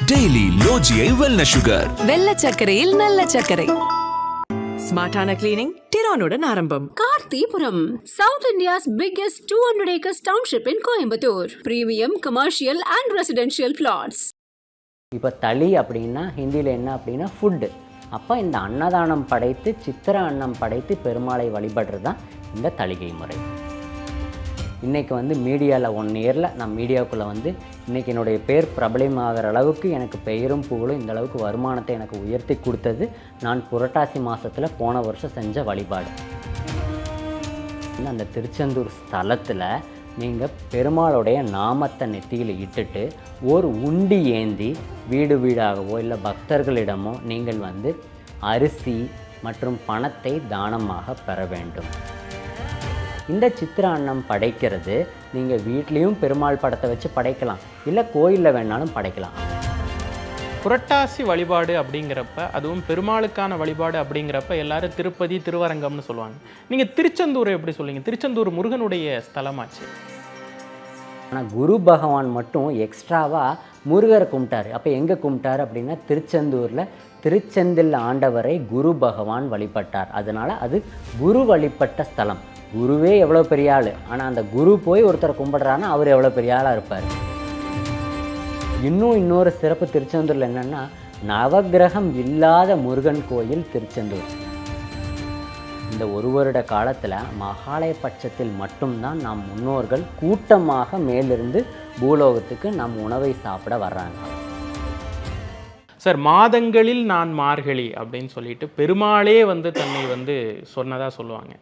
Daily low GI wellness sugar. வெள்ளை சர்க்கரையில் நல்ல சர்க்கரை. ஸ்மார்ட்டான கிளீனிங் டிரானுடன் ஆரம்பம். கார்த்திபுரம், South India's biggest 200 acres township in Coimbatore. Premium commercial and residential plots. இப்போ தளி அப்படின்னா ஹிந்தியில் என்ன அப்படின்னா ஃபுட்டு. அப்போ இந்த அன்னதானம் படைத்து சித்திர அன்னம் படைத்து பெருமாளை வழிபடுறது தான் இந்த தளிகை முறை. இன்றைக்கி மீடியாவில் 1 இயரில் நான் மீடியாவுக்குள்ளே இன்றைக்கி என்னுடைய பேர் பிரபலமாகிற அளவுக்கு எனக்கு பெயரும் புகழும் இந்த அளவுக்கு வருமானத்தை எனக்கு உயர்த்தி கொடுத்தது நான் புரட்டாசி மாதத்தில் போன வருஷம் செஞ்ச வழிபாடு. அந்த திருச்செந்தூர் ஸ்தலத்தில் நீங்கள் பெருமாளுடைய நாமத்தை நெத்தியில் இட்டுட்டு ஒரு உண்டி ஏந்தி வீடு வீடாகவோ இல்லை பக்தர்களிடமோ நீங்கள் அரிசி மற்றும் பணத்தை தானமாக பெற வேண்டும். இந்த சித்திர அன்னம் படைக்கிறது நீங்கள் வீட்லேயும் பெருமாள் படத்தை வச்சு படைக்கலாம், இல்லை கோயிலில் வேணாலும் படைக்கலாம். புரட்டாசி வழிபாடு அப்படிங்கிறப்ப, அதுவும் பெருமாளுக்கான வழிபாடு அப்படிங்கிறப்ப எல்லாரும் திருப்பதி திருவரங்கம்னு சொல்லுவாங்க. நீங்கள் திருச்செந்தூரை எப்படி சொல்லுவீங்க? திருச்செந்தூர் முருகனுடைய ஸ்தலமாச்சு. ஆனால் குரு பகவான் மட்டும் எக்ஸ்ட்ராவாக முருகரை கும்பிட்டார். அப்போ எங்கே கும்பிட்டார் அப்படின்னா திருச்செந்தூரில் திருச்செந்தில் ஆண்டவரை குரு பகவான் வழிபட்டார். அதனால் அது குரு வழிபட்ட ஸ்தலம். குருவே எவ்வளோ பெரிய ஆள், ஆனால் அந்த குரு போய் ஒருத்தரை கும்பிடுறான்னா அவர் எவ்வளோ பெரிய ஆளாக இருப்பார். இன்னொரு சிறப்பு திருச்செந்தூரில் என்னென்னா நவகிரகம் இல்லாத முருகன் கோயில் திருச்செந்தூர். இந்த 1 வருட காலத்தில் மகாலய பட்சத்தில் மட்டும்தான் நம் முன்னோர்கள் கூட்டமாக மேலிருந்து பூலோகத்துக்கு நம் உணவை சாப்பிட வர்றாங்க. சார், மாதங்களில் நான் மார்கழி அப்படின்னு சொல்லிட்டு பெருமாளே தன்னை சொன்னதாக சொல்லுவாங்க.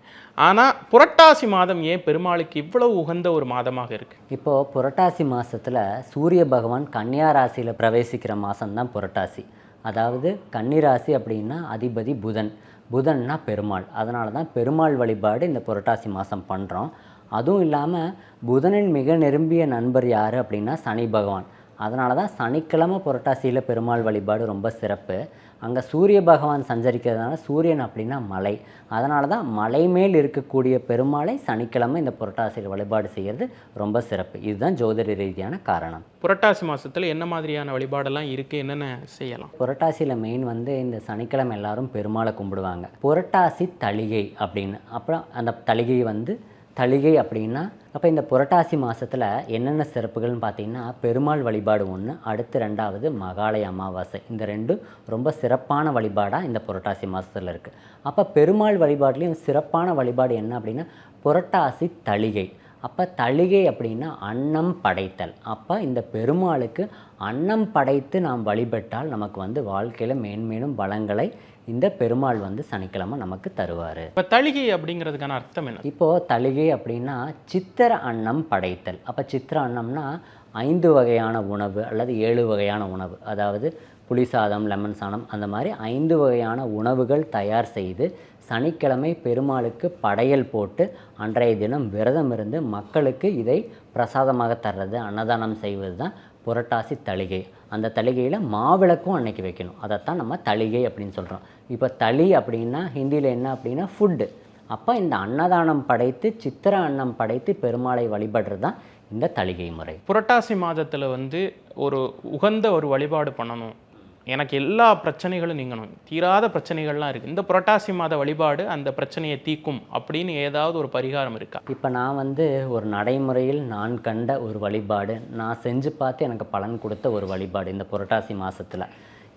ஆனால் புரட்டாசி மாதம் ஏன் பெருமாளுக்கு இவ்வளவு உகந்த ஒரு மாதமாக இருக்குது? இப்போது புரட்டாசி மாதத்தில் சூரிய பகவான் கன்னியா ராசியில் பிரவேசிக்கிற மாதம்தான் புரட்டாசி. அதாவது கன்னிராசி அப்படின்னா அதிபதி புதன், புதன்னா பெருமாள். அதனால தான் பெருமாள் வழிபாடு இந்த புரட்டாசி மாதம் பண்ணுறோம். அதுவும் இல்லாமல் புதனின் மிக நெருங்கிய நண்பர் யார் அப்படின்னா சனி பகவான். அதனால தான் சனிக்கிழமை புரட்டாசியில் பெருமாள் வழிபாடு ரொம்ப சிறப்பு. அங்கே சூரிய பகவான் சஞ்சரிக்கிறதுனால சூரியன் அப்படின்னா மலை. அதனால தான் மலை மேல் இருக்கக்கூடிய பெருமாளை சனிக்கிழமை இந்த புரட்டாசியில் வழிபாடு செய்கிறது ரொம்ப சிறப்பு. இதுதான் ஜோதிட ரீதியான காரணம். புரட்டாசி மாதத்தில் என்ன மாதிரியான வழிபாடெல்லாம் இருக்குது, என்னென்ன செய்யலாம்? புரட்டாசியில் மெயின் இந்த சனிக்கிழமை எல்லாரும் பெருமாளை கும்பிடுவாங்க. புரட்டாசி தளிகை அப்படின்னு. அப்புறம் அந்த தளிகை தளிகை அப்படின்னா அப்போ இந்த புரட்டாசி மாதத்தில் என்னென்ன சிறப்புகள்னு பார்த்தீங்கன்னா பெருமாள் வழிபாடு ஒன்று, அடுத்து 2வது மகாலய அமாவாசை. இந்த 2 ரொம்ப சிறப்பான வழிபாடாக இந்த புரட்டாசி மாதத்தில் இருக்குது. அப்போ பெருமாள் வழிபாட்லேயும் சிறப்பான வழிபாடு என்ன அப்படின்னா புரட்டாசி தளிகை. அப்போ தளிகை அப்படின்னா அன்னம் படைத்தல். அப்போ இந்த பெருமாளுக்கு அன்னம் படைத்து நாம் வழிபட்டால் நமக்கு வாழ்க்கையில் மேன்மேலும் பலங்களை இந்த பெருமாள் சனிக்கிழமை நமக்கு தருவார். இப்போ தளிகை அப்படிங்கிறதுக்கான அர்த்தம் என்ன? இப்போது தளிகை அப்படின்னா சித்திர அன்னம் படைத்தல். அப்போ சித்திர அன்னம்னா 5 வகையான உணவு அல்லது 7 வகையான உணவு, அதாவது புளி சாதம், லெமன் சாதம், அந்த மாதிரி 5 வகையான உணவுகள் தயார் செய்து சனிக்கிழமை பெருமாளுக்கு படையல் போட்டு அன்றைய தினம் விரதம் இருந்து மக்களுக்கு இதை பிரசாதமாக தர்றது, அன்னதானம் செய்வது தான் புரட்டாசி தளிகை. அந்த தளிகையில் மாவிளக்கும் அன்னைக்கு வைக்கணும். அதைத்தான் நம்ம தளிகை அப்படின்னு சொல்கிறோம். இப்போ தளி அப்படின்னா ஹிந்தியில் என்ன அப்படின்னா ஃபுட்டு. அப்போ இந்த அன்னதானம் படைத்து சித்திர அன்னம் படைத்து பெருமாளை வழிபடுறது தான் இந்த தளிகை முறை. புரட்டாசி மாதத்தில் ஒரு உகந்த ஒரு வழிபாடு பண்ணணும், எனக்கு எல்லா பிரச்சனைகளும் நீங்கணும், தீராத பிரச்சனைகள்லாம் இருக்குது, இந்த புரட்டாசி மாத வழிபாடு அந்த பிரச்சனையை தீக்கும் அப்படின்னு ஏதாவது ஒரு பரிகாரம் இருக்கா? இப்போ நான் ஒரு நடைமுறையில் நான் கண்ட ஒரு வழிபாடு, நான் செஞ்சு பார்த்து எனக்கு பலன் கொடுத்த ஒரு வழிபாடு இந்த புரட்டாசி மாதத்தில்.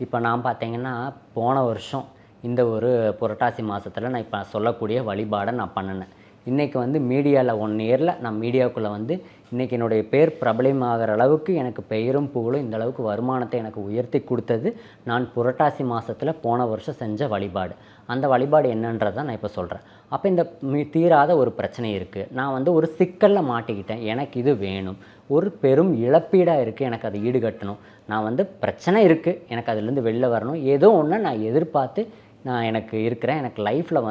இப்போ நான் பார்த்தீங்கன்னா போன வருஷம் இந்த ஒரு புரட்டாசி மாதத்தில் நான் இப்போ சொல்லக்கூடிய வழிபாடை நான் பண்ணினேன். இன்றைக்கி மீடியாவில் 1 இயரில் நான் மீடியாவுக்குள்ளே இன்றைக்கி என்னுடைய பேர் பிரபலமாகிற அளவுக்கு எனக்கு பெயரும் புகழும் இந்த அளவுக்கு வருமானத்தை எனக்கு உயர்த்தி கொடுத்தது நான் புரட்டாசி மாதத்தில் போன வருஷம் செஞ்ச வழிபாடு. அந்த வழிபாடு என்னன்றதை நான் இப்போ சொல்கிறேன். அப்போ இந்த தீராத ஒரு பிரச்சனை இருக்குது, நான் ஒரு சிக்கலில் மாட்டிக்கிட்டேன், எனக்கு இது வேணும், ஒரு பெரும் இழப்பீடாக இருக்குது, எனக்கு அதை ஈடுகட்டணும், நான் பிரச்சனை இருக்குது, எனக்கு அதுலேருந்து வெளில வரணும், ஏதோ ஒன்று நான் எதிர்பார்த்து நான் எனக்கு இருக்கிறேன், எனக்கு லைஃப்பில்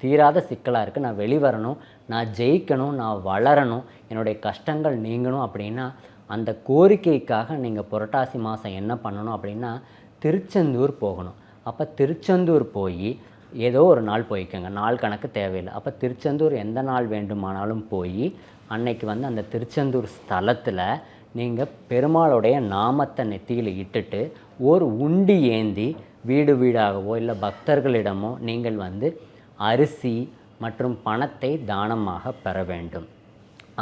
தீராத சிக்கலாக இருக்குது, நான் வெளிவரணும், நான் ஜெயிக்கணும், நான் வளரணும், என்னுடைய கஷ்டங்கள் நீங்கணும் அப்படின்னா அந்த கோரிக்கைக்காக நீங்கள் புரட்டாசி மாதம் என்ன பண்ணணும் அப்படின்னா திருச்செந்தூர் போகணும். அப்போ திருச்செந்தூர் போய் ஏதோ ஒரு நாள் போய்க்கோங்க, நாள் கணக்கு தேவையில்லை. அப்போ திருச்செந்தூர் எந்த நாள் வேண்டுமானாலும் போய் அன்னைக்கு அந்த திருச்செந்தூர் ஸ்தலத்தில் நீங்கள் பெருமாளுடைய நாமத்தை நெத்தியில் இட்டுட்டு ஒரு உண்டி ஏந்தி வீடு வீடாகவோ இல்லை பக்தர்களிடமோ நீங்கள் வந்து அரிசி மற்றும் பணத்தை தானமாக பெற வேண்டும்.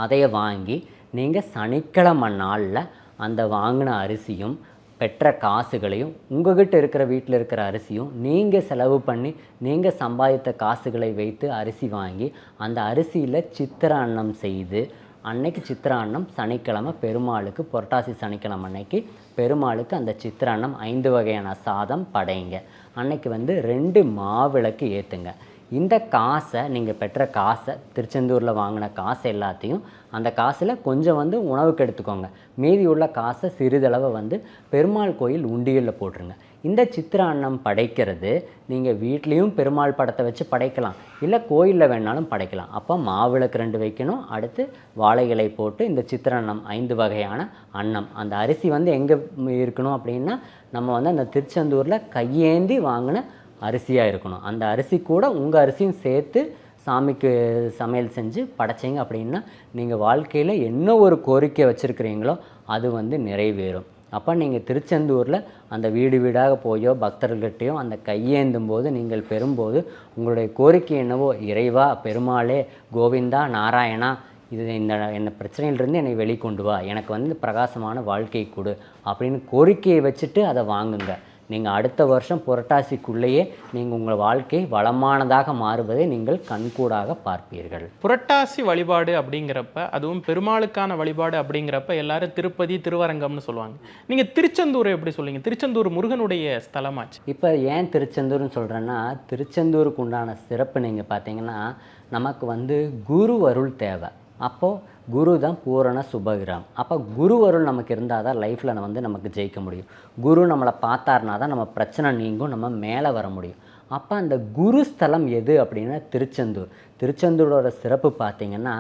அதை வாங்கி நீங்கள் சனிக்கிழமை நாளில் அந்த வாங்கின அரிசியும் பெற்ற காசுகளையும் உங்கள்கிட்ட இருக்கிற வீட்டில் இருக்கிற அரிசியும் நீங்கள் செலவு பண்ணி நீங்கள் சம்பாதித்த காசுகளை வைத்து அரிசி வாங்கி அந்த அரிசியில் சித்திர அன்னம் செய்து அன்னைக்கு சித்திர அன்னம் சனிக்கிழமை பெருமாளுக்கு புரட்டாசி சனிக்கிழமை அன்னைக்கு பெருமாளுக்கு அந்த சித்திர அன்னம் 5 வகையான சாதம் படைங்க. அன்னைக்கு வந்து 2 மாவிளக்கு ஏற்றுங்க. இந்த காசை நீங்கள் பெற்ற காசை திருச்செந்தூரில் வாங்கின காசு எல்லாத்தையும் அந்த காசில் கொஞ்சம் வந்து உணவுக்கு எடுத்துக்கோங்க. மீதி உள்ள காசை சிறிதளவை வந்து பெருமாள் கோயில் உண்டியலில் போட்டுருங்க. இந்த சித்திர அன்னம் படைக்கிறது நீங்கள் வீட்லேயும் பெருமாள் படத்தை வச்சு படைக்கலாம், இல்லை கோயிலில் வேணாலும் படைக்கலாம். அப்போ மாவிளக்கு 2 வைக்கணும். அடுத்து வாழை இலை போட்டு இந்த சித்திர அன்னம் 5 வகையான அன்னம். அந்த அரிசி வந்து எங்கே இருக்கணும் அப்படின்னா நம்ம வந்து அந்த திருச்செந்தூரில் கையேந்தி வாங்கின அரிசியாக இருக்கணும். அந்த அரிசி கூட உங்கள் அரிசியும் சேர்த்து சாமிக்கு சமையல் செஞ்சு படைச்சிங்க அப்படின்னா நீங்கள் வாழ்க்கையில் என்ன ஒரு கோரிக்கை வச்சுருக்கிறீங்களோ அது வந்து நிறைவேறும். அப்போ நீங்கள் திருச்செந்தூரில் அந்த வீடு வீடாக போயோ பக்தர்கள்கிட்டையோ அந்த கையேந்தும் போது நீங்கள் பெறும்போது உங்களுடைய கோரிக்கை என்னவோ, இறைவா, பெருமாளே, கோவிந்தா, நாராயணா, இது என்ன பிரச்சனையிலிருந்து என்னை வெளிக்கொண்டு வா, எனக்கு வந்து பிரகாசமான வாழ்க்கை கொடு அப்படின்னு கோரிக்கையை வச்சுட்டு அதை வாங்குங்க. நீங்கள் அடுத்த வருஷம் புரட்டாசிக்குள்ளேயே நீங்கள் உங்கள் வாழ்க்கை வளமானதாக மாறுவதை நீங்கள் கண்கூடாக பார்ப்பீர்கள். புரட்டாசி வழிபாடு அப்படிங்கிறப்ப, அதுவும் பெருமாளுக்கான வழிபாடு அப்படிங்கிறப்ப எல்லாரும் திருப்பதி, திருவரங்கம்னு சொல்லுவாங்க. நீங்கள் திருச்செந்தூரை எப்படி சொல்லுவீங்க? திருச்செந்தூர் முருகனுடைய ஸ்தலமாச்சு. இப்போ ஏன் திருச்செந்தூர்னு சொல்கிறேன்னா, திருச்செந்தூருக்கு உண்டான சிறப்பு நீங்கள் பார்த்தீங்கன்னா நமக்கு வந்து குரு அருள் தேவை. அப்போது குரு தான் பூரண சுபகிராம். அப்போ குரு அருள் நமக்கு இருந்தால் தான் லைஃப்பில் வந்து நமக்கு ஜெயிக்க முடியும். குரு நம்மளை பார்த்தாருனா தான் நம்ம பிரச்சனை நீங்கும், நம்ம மேலே வர முடியும். அப்போ அந்த குரு ஸ்தலம் எது அப்படின்னா திருச்செந்தூர். திருச்செந்தூரோட சிறப்பு பார்த்திங்கன்னா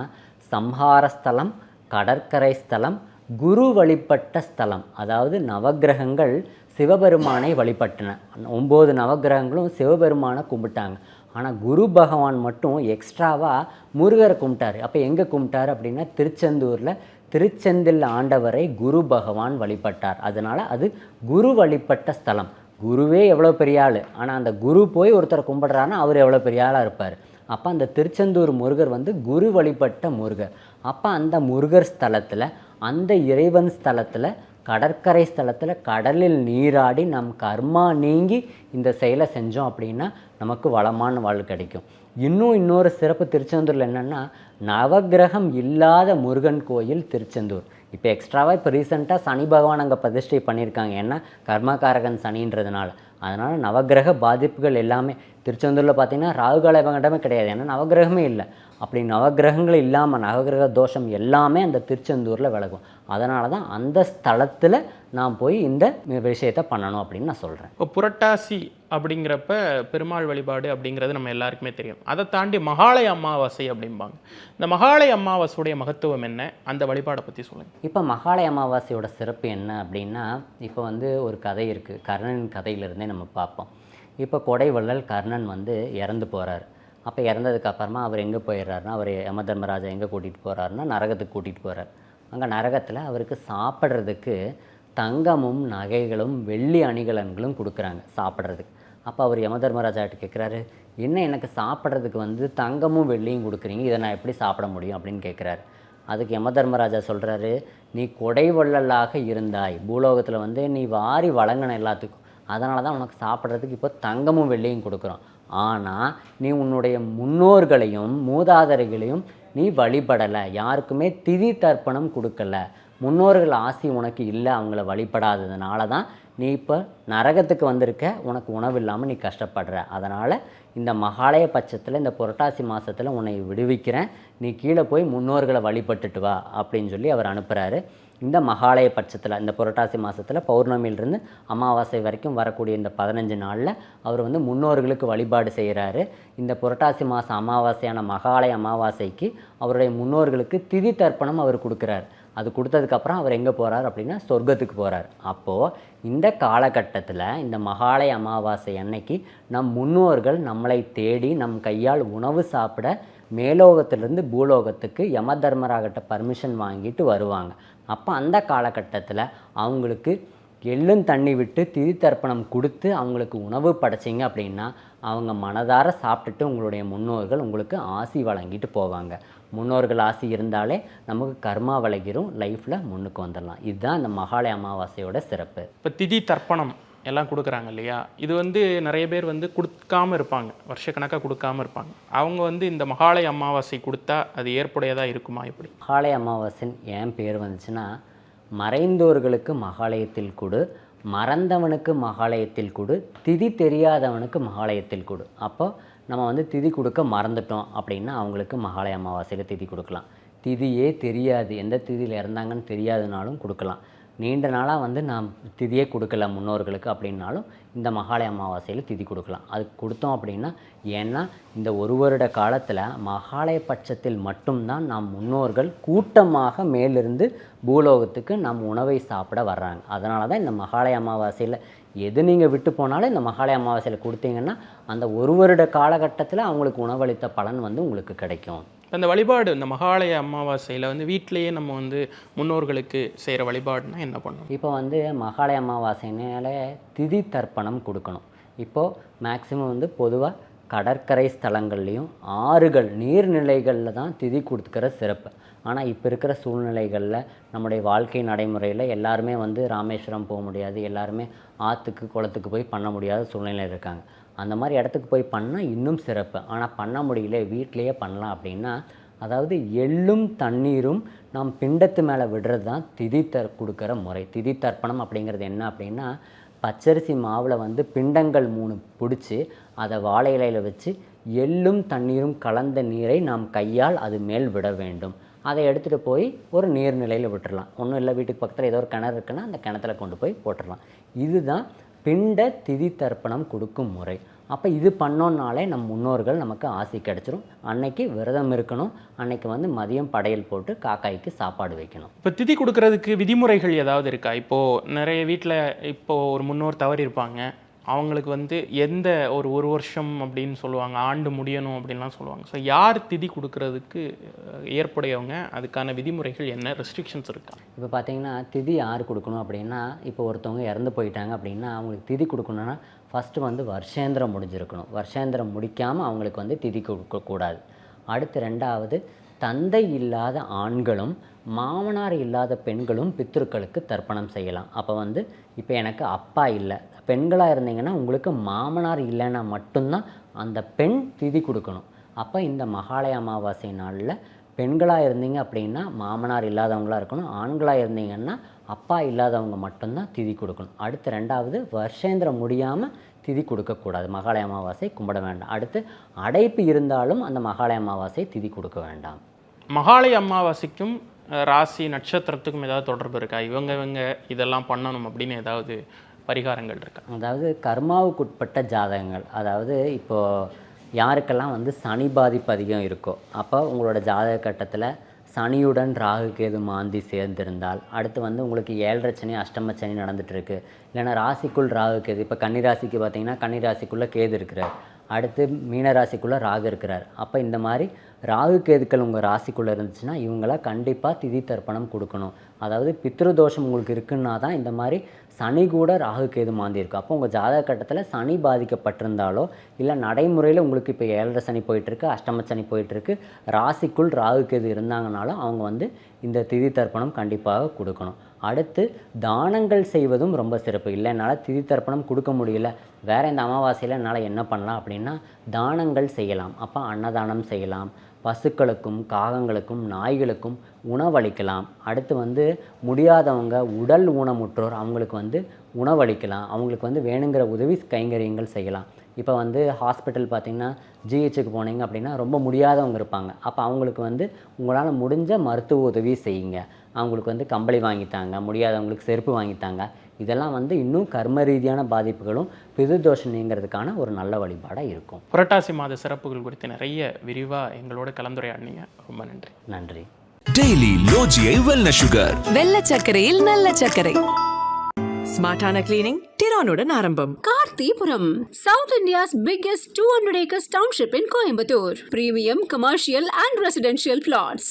சம்ஹார ஸ்தலம், கடற்கரை ஸ்தலம், குரு வழிபட்ட ஸ்தலம். அதாவது நவக்கிரகங்கள் சிவபெருமானை வழிபட்டன. 9 நவக்கிரகங்களும் சிவபெருமானை கும்பிட்டாங்க. ஆனால் குரு பகவான் மட்டும் எக்ஸ்ட்ராவாக முருகரை கும்பிட்டார். அப்போ எங்கே கும்பிட்டார் அப்படின்னா திருச்செந்தூரில் திருச்செந்தில் ஆண்டவரை குரு பகவான் வழிபட்டார். அதனால் அது குரு வழிபட்ட ஸ்தலம். குருவே எவ்வளோ பெரிய ஆள், ஆனால் அந்த குரு போய் ஒருத்தரை கும்பிட்றாருன்னா அவர் எவ்வளோ பெரிய ஆளாக இருப்பார். அப்போ அந்த திருச்செந்தூர் முருகர் வந்து குரு வழிபட்ட முருகர். அப்போ அந்த முருகர் ஸ்தலத்தில், அந்த இறைவன் ஸ்தலத்தில், கடற்கரை ஸ்தலத்தில் கடலில் நீராடி நம் கர்மா நீங்கி இந்த செயலை செஞ்சோம் அப்படின்னா நமக்கு வளமான வாழ்வு கிடைக்கும். இன்னொரு சிறப்பு திருச்செந்தூரில் என்னென்னா, நவக்கிரகம் இல்லாத முருகன் கோயில் திருச்செந்தூர். இப்போ எக்ஸ்ட்ராவாக இப்போ ரீசெண்டாக சனி பகவான் அங்கே பிரதிஷ்டை பண்ணியிருக்காங்க. ஏன்னா கர்மகாரகன் சனின்றதுனால. அதனால் நவக்கிரக பாதிப்புகள் எல்லாமே திருச்செந்தூரில் பார்த்திங்கன்னா ராகுகால பங்கடமே கிடையாது. ஏன்னா நவக்கிரகமே இல்லை. அப்படி நவக்கிரகங்கள் இல்லாமல் நவக்கிரக தோஷம் எல்லாமே அந்த திருச்செந்தூரில் விலகும். அதனால தான் அந்த ஸ்தலத்தில் நான் போய் இந்த விஷயத்தை பண்ணணும் அப்படின்னு நான் சொல்கிறேன். இப்போ புரட்டாசி அப்படிங்கிறப்ப பெருமாள் வழிபாடு அப்படிங்கிறது நம்ம எல்லாருக்குமே தெரியும். அதை தாண்டி மகாலய அமாவாசை அப்படிம்பாங்க. இந்த மகாலய அமாவாசையுடைய மகத்துவம் என்ன, அந்த வழிபாடை பற்றி சொல்லுங்கள். இப்போ மகாலய அமாவாசையோட சிறப்பு என்ன அப்படின்னா, இப்போ வந்து ஒரு கதை இருக்குது. கர்ணன் கதையிலிருந்தே நம்ம பார்ப்போம். இப்போ கொடைவள்ளல் கர்ணன் வந்து இறந்து போகிறார். அப்போ இறந்ததுக்கப்புறமா அவர் எங்கே போயிடுறாருனா, அவர் யமதர்மராஜா எங்கே கூட்டிகிட்டு போகிறாருன்னா நரகத்துக்கு கூட்டிகிட்டு போகிறார். அங்கே நரகத்தில் அவருக்கு சாப்பிட்றதுக்கு தங்கமும் நகைகளும் வெள்ளி அணிகலன்களும் கொடுக்குறாங்க சாப்பிட்றதுக்கு. அப்போ அவர் யமதர்மராஜாட்ட கேட்குறாரு, என்ன எனக்கு சாப்பிட்றதுக்கு வந்து தங்கமும் வெள்ளியும் கொடுக்குறீங்க, இதை நான் எப்படி சாப்பிட முடியும் அப்படின்னு கேட்குறாரு. அதுக்கு யமதர்மராஜா சொல்கிறாரு, நீ கொடைவள்ளலாக இருந்தாய், பூலோகத்தில் வந்து நீ வாரி வழங்கின எல்லாத்துக்கும், அதனால தான் உனக்கு சாப்பிட்றதுக்கு இப்போ தங்கமும் வெள்ளியும் கொடுக்குறோம். ஆனால் நீ உன்னுடைய முன்னோர்களையும் மூதாதைகளையும் நீ வழிபடலை, யாருக்குமே திதி தர்ப்பணம் கொடுக்கல, முன்னோர்கள் ஆசி உனக்கு இல்லை, அவங்கள வழிபடாததுனால தான் நீ இப்போ நரகத்துக்கு வந்திருக்க, உனக்கு உணவு இல்லாமல் நீ கஷ்டப்படுற. அதனால் இந்த மகாலய பட்சத்தில் இந்த புரட்டாசி மாதத்தில் உன்னை விடுவிக்கிறேன், நீ கீழே போய் முன்னோர்களை வழிபட்டுட்டு வா அப்படின்னு சொல்லி அவர் அனுப்புகிறாரு. இந்த மகாலய பட்சத்தில் இந்த புரட்டாசி மாதத்தில் பௌர்ணமியிலிருந்து அமாவாசை வரைக்கும் வரக்கூடிய இந்த 15 நாளில் அவர் வந்து முன்னோர்களுக்கு வழிபாடு செய்கிறாரு. இந்த புரட்டாசி மாதம் அமாவாசையான மகாலய அமாவாசைக்கு அவருடைய முன்னோர்களுக்கு திதி தர்ப்பணம் அவர் கொடுக்குறார். அது கொடுத்ததுக்கப்புறம் அவர் எங்கே போகிறார் அப்படின்னா சொர்க்கத்துக்கு போகிறார். அப்போது இந்த காலகட்டத்தில் இந்த மகாலய அமாவாசை அன்னைக்கு நம் முன்னோர்கள் நம்மளை தேடி நம் கையால் உணவு சாப்பிட மேலோகத்திலேருந்து பூலோகத்துக்கு யம தர்மராகிட்ட பர்மிஷன் வாங்கிட்டு வருவாங்க. அப்போ அந்த காலகட்டத்தில் அவங்களுக்கு எள்ளும் தண்ணி விட்டு திதி தர்ப்பணம் கொடுத்து அவங்களுக்கு உணவு படைச்சிங்க அப்படின்னா அவங்க மனதார சாப்பிட்டுட்டு உங்களுடைய முன்னோர்கள் உங்களுக்கு ஆசி வழங்கிட்டு போவாங்க. முன்னோர்கள் ஆசி இருந்தாலே நமக்கு கர்மா விளைகிறோம், லைஃப்பில் முன்னுக்கு வந்துடலாம். இதுதான் இந்த மகாலய அமாவாசையோட சிறப்பு. இப்போ திதி தர்ப்பணம் எல்லாம் கொடுக்குறாங்க இல்லையா, இது வந்து நிறைய பேர் வந்து கொடுக்காம இருப்பாங்க, வருஷக்கணக்காக கொடுக்காம இருப்பாங்க. அவங்க இந்த மகாலய அமாவாசை கொடுத்தா அது ஏற்புடையதாக இருக்குமா? எப்படி மகாலய அமாவாசைன்னு ஏன் பேர் வந்துச்சுன்னா, மறைந்தோர்களுக்கு மகாலயத்தில் கொடு, மறந்தவனுக்கு மகாலயத்தில் கொடு, திதி தெரியாதவனுக்கு மகாலயத்தில் கொடு. அப்போ நம்ம திதி கொடுக்க மறந்துட்டோம் அப்படின்னா அவங்களுக்கு மகாலய அமாவாசையில் திதி கொடுக்கலாம். திதியே தெரியாது, எந்த திதியில் இறந்தாங்கன்னு தெரியாதுனாலும் கொடுக்கலாம். நீண்ட நாளாக நான் திதியே கொடுக்கல முன்னோர்களுக்கு அப்படின்னாலும் இந்த மகாலய அமாவாசையில் திதி கொடுக்கலாம். அது கொடுத்தோம் அப்படின்னா, ஏன்னா இந்த ஒரு வருட காலத்தில் மகாலய பட்சத்தில் மட்டும்தான் நாம் முன்னோர்கள் கூட்டமாக மேலிருந்து பூலோகத்துக்கு நம் உணவை சாப்பிட வர்றாங்க. அதனால தான் இந்த மகாலய அமாவாசையில் எது நீங்கள் விட்டு போனாலும் இந்த மகாலய அமாவாசையில் கொடுத்தீங்கன்னா அந்த ஒரு வருட காலகட்டத்தில் அவங்களுக்கு உணவளித்த பலன் உங்களுக்கு கிடைக்கும். அந்த வழிபாடு இந்த மகாலய அமாவாசையில் வீட்டிலையே நம்ம முன்னோர்களுக்கு செய்கிற வழிபாடுனா என்ன பண்ணணும்? இப்போ மகாலய அமாவாசைனால திதி தர்ப்பணம் கொடுக்கணும். இப்போது மேக்சிமம் பொதுவாக கடற்கரை ஸ்தலங்கள்லேயும் ஆறுகள் நீர்நிலைகளில் தான் திதி கொடுக்குற சிறப்பு. ஆனால் இப்போ இருக்கிற சூழ்நிலைகளில் நம்முடைய வாழ்க்கை நடைமுறையில் எல்லாருமே ராமேஸ்வரம் போக முடியாது, எல்லாருமே ஆற்றுக்கு குளத்துக்கு போய் பண்ண முடியாத சூழ்நிலை இருக்காங்க. அந்த மாதிரி இடத்துக்கு போய் பண்ணால் இன்னும் சிறப்பு. ஆனால் பண்ண முடியல, வீட்டிலையே பண்ணலாம் அப்படின்னா, அதாவது எள்ளும் தண்ணீரும் நாம் பிண்டத்து மேலே விடுறது தான் திதி கொடுக்குற முறை. திதி தர்ப்பணம் அப்படிங்கிறது என்ன அப்படின்னா, பச்சரிசி மாவில் பிண்டங்கள் 3 பிடிச்சி அதை வாழை இலையில் வச்சு எள்ளும் தண்ணீரும் கலந்த நீரை நாம் கையால் அது மேல் விட வேண்டும். அதை எடுத்துகிட்டு போய் ஒரு நீர்நிலையில் விட்டுடலாம். ஒன்றும் இல்லை, வீட்டுக்கு பக்கத்தில் ஏதோ ஒரு கிணறு இருக்குன்னா அந்த கிணத்துல கொண்டு போய் போட்டுடலாம். இதுதான் பிண்ட திதி தர்ப்பணம் கொடுக்கும் முறை. அப்போ இது பண்ணோன்னாலே நம் முன்னோர்கள் நமக்கு ஆசி கிடச்சிரும். அன்னைக்கு விரதம் இருக்கணும், அன்னைக்கு மதியம் படையல் போட்டு காக்காய்க்கு சாப்பாடு வைக்கணும். இப்போ திதி கொடுக்கறதுக்கு விதிமுறைகள் ஏதாவது இருக்கா? இப்போது நிறைய வீட்டில் இப்போது ஒரு முன்னோர் தவறி இருப்பாங்க, அவங்களுக்கு எந்த ஒரு வருஷம் அப்படின்னு சொல்லுவாங்க, ஆண்டு முடியணும் அப்படின்லாம் சொல்லுவாங்க. ஸோ யார் திதி கொடுக்கறதுக்கு ஏற்புடையவங்க, அதுக்கான விதிமுறைகள் என்ன, ரெஸ்ட்ரிக்ஷன்ஸ் இருக்கா? இப்போ பார்த்தீங்கன்னா திதி யார் கொடுக்கணும் அப்படின்னா, இப்போ ஒருத்தவங்க இறந்து போயிட்டாங்க அப்படின்னா அவங்களுக்கு திதி கொடுக்கணுன்னா ஃபஸ்ட்டு வருஷேந்திரம் முடிஞ்சிருக்கணும். வருஷேந்திரம் முடிக்காமல் அவங்களுக்கு திதி கொடுக்கக்கூடாது. அடுத்து 2வது, தந்தை இல்லாத ஆண்களும் மாமனார் இல்லாத பெண்களும் பித்ருக்களுக்கு தர்ப்பணம் செய்யலாம். அப்போ இப்போ எனக்கு அப்பா இல்லை, பெண்களாக இருந்தீங்கன்னா உங்களுக்கு மாமனார் இல்லைன்னா மட்டும்தான் அந்த பெண் திதி கொடுக்கணும். அப்போ இந்த மகாலய அமாவாசை நாளில் பெண்களாக இருந்தீங்க அப்படின்னா மாமனார் இல்லாதவங்களாக இருக்கணும், ஆண்களாக இருந்தீங்கன்னா அப்பா இல்லாதவங்க மட்டும்தான் திதி கொடுக்கணும். அடுத்து 2வது, வருஷேந்திரம் முடியாமல் திதி கொடுக்கக்கூடாது, மகாலய அமாவாசை கும்பிட வேண்டாம். அடுத்து அடைப்பு இருந்தாலும் அந்த மகாலய அமாவாசை திதி கொடுக்க வேண்டாம். மகாலய அமாவாசைக்கும் ராசி நட்சத்திரத்துக்கும் ஏதாவது தொடர்பு இருக்கா? இவங்க இதெல்லாம் பண்ணணும் அப்படின்னு ஏதாவது பரிகாரங்கள் இருக்கா? அதாவது கர்மாவுக்குட்பட்ட ஜாதகங்கள், அதாவது இப்போது யாருக்கெல்லாம் சனி பாதிப்பு அதிகம் இருக்கோ, அப்போ உங்களோட ஜாதக கட்டத்தில் சனியுடன் ராகு கேது மாந்தி சேர்ந்திருந்தால், அடுத்து உங்களுக்கு 7.5 சனி அஷ்டம சனி நடந்துகிட்ருக்கு, இல்லைன்னா ராசிக்குள் ராகு கேது, இப்போ கன்னிராசிக்கு பார்த்தீங்கன்னா கன்னிராசிக்குள்ளே கேது இருக்கிறார், அடுத்து மீனராசிக்குள்ளே ராகு இருக்கிறார். அப்போ இந்த மாதிரி ராகு கேதுக்கள் உங்கள் ராசிக்குள்ளே இருந்துச்சுன்னா இவங்களாம் கண்டிப்பாக திதி தர்ப்பணம் கொடுக்கணும். அதாவது பித்ருதோஷம் உங்களுக்கு இருக்குன்னா தான் இந்த மாதிரி சனி கூட ராகு கேது மாந்தி இருக்கும். அப்போ உங்கள் ஜாதக கட்டத்தில் சனி பாதிக்கப்பட்டிருந்தாலோ, இல்லை நடைமுறையில் உங்களுக்கு இப்போ 7.5 சனி போயிட்டுருக்கு, அஷ்டம சனி போயிட்டுருக்கு, ராசிக்குள் ராகு கேது இருந்தாங்கனாலும் அவங்க இந்த திதி தர்ப்பணம் கண்டிப்பாக கொடுக்கணும். அடுத்து தானங்கள் செய்வதும் ரொம்ப சிறப்பு. இல்லை என்னால் திதி தர்ப்பணம் கொடுக்க முடியல, வேறு இந்த அமாவாசையில் என்னால் என்ன பண்ணலாம் அப்படின்னா தானங்கள் செய்யலாம். அப்போ அன்னதானம் செய்யலாம், பசுக்களுக்கும் காகங்களுக்கும் நாய்களுக்கும் உணவளிக்கலாம். அடுத்து முடியாதவங்க உடல் ஊனமுற்றோர் அவங்களுக்கு உணவளிக்கலாம், அவங்களுக்கு வேணுங்கிற உதவி கைங்கரியங்கள் செய்யலாம். இப்போ ஹாஸ்பிட்டல் பார்த்திங்கன்னா ஜிஹெச்சுக்கு போனீங்க அப்படின்னா ரொம்ப முடியாதவங்க இருப்பாங்க. அப்போ அவங்களுக்கு உங்களால் முடிஞ்ச மருத்துவ உதவி செய்யுங்க. அவங்களுக்கு கம்பளி வாங்கித்தாங்க, முடியாதவங்களுக்கு செருப்பு வாங்கித்தாங்க. இதெல்லாம் இன்னும் கர்ம ரீதியான பாதிப்புகளும் பிதுர்தோஷம் நீங்கிறதுக்கான ஒரு நல்ல வழிபாடாக இருக்கும். புரட்டாசி மாத சிறப்புகள் குறித்து நிறைய விரிவாக எங்களோட கலந்துரையாடினீங்க. ரொம்ப நன்றி. நன்றி. டெய்லி லோஜியை வெல்னஸ் சுகர். வெள்ளை சர்க்கரையில் நல்ல சர்க்கரை. ஸ்மார்ட்டான கிளீனிங் டிரானுடன் ஆரம்பம். கார்த்திபுரம், South India's biggest 200 acres township in Coimbatore. Premium commercial and residential plots.